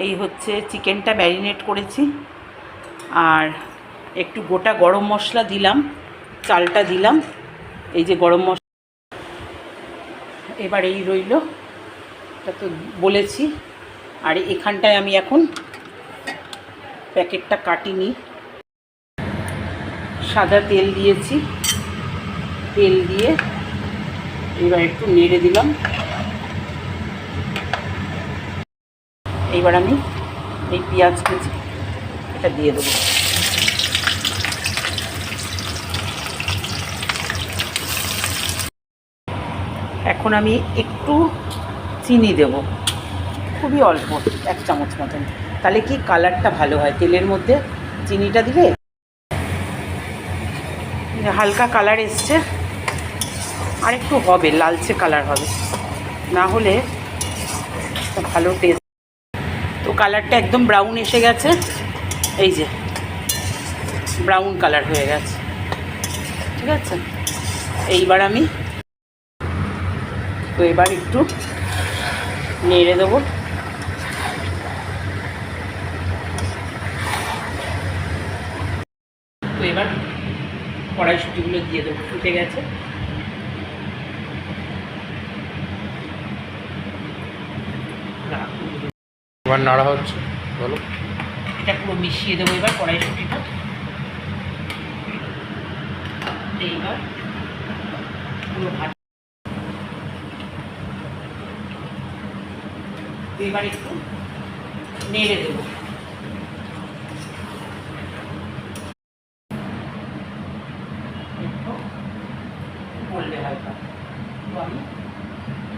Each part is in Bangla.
এই হচ্ছে চিকেনটা ম্যারিনেট করেছি, আর একটু গোটা গরম মশলা দিলাম, চালটা দিলাম, এই যে গরম মশলা। এবার এই রইল, এটা তো বলেছি। আর এখানটায় আমি এখন প্যাকেটটা কাটিনি, সাদা তেল দিয়েছি, তেল দিয়ে এবার একটু নেড়ে দিলাম। এইবার আমি এই পেঁয়াজ কুচি এটা দিয়ে দেবো। এখন আমি একটু চিনি দেব, খুবই অল্প, 1 চামচ মতন, তাহলে কি কালারটা ভালো হয় তেলের মধ্যে চিনিটা দিলে। হালকা কালার এসছে, আর একটু হবে, লালচে কালার হবে, না হলে ভালো টেস্ট। তো কালারটা একদম ব্রাউন এসে গেছে, এই যে ব্রাউন কালার হয়ে গেছে, ঠিক আছে। এইবার আমি তো এবার একটু নেড়ে দেবো। তো এবার কড়াইশুঁটিগুলো দিয়ে দেবো, ফুটে গেছে। এবার নাড়া হচ্ছে, বলো। এটা পুরো মিশিয়ে দেবো এবার কড়াইশুঁটিটা। এইবার পুরো ভাত, এবার একটু নেড়ে দেবো। একটু বললে হালকা, তো আমি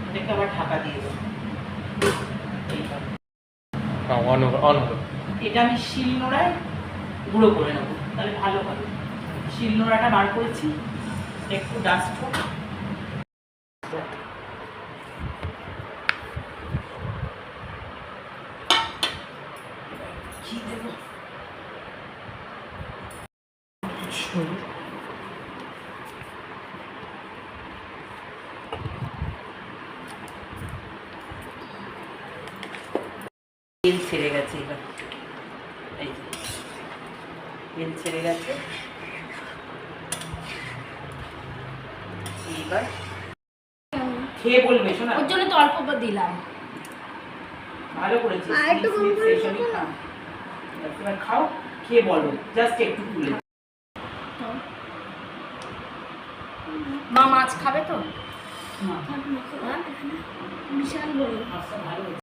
এটাকে আবার ঢাকা দিয়ে দেবো। এটা আমি শিলনোড়ায় গুঁড়ো করে নেবো, তাহলে ভালো হবে। শিলনোড়াটা বার করেছি, একটু ডাস্ট হোক। কি দেবো, তেল ছেড়ে গেছে, এবার এই যে তেল ছেড়ে গেছে। এইবার খেয়ে বলবে, শোনা, ওর জন্য তো অল্প দিলাম, ভালো করেছিস, এবার খাও, খেয়ে বলো, জাস্ট একটু তুলে। মা মাছ খাবে তো? না, বিশাল বড়। ভালো।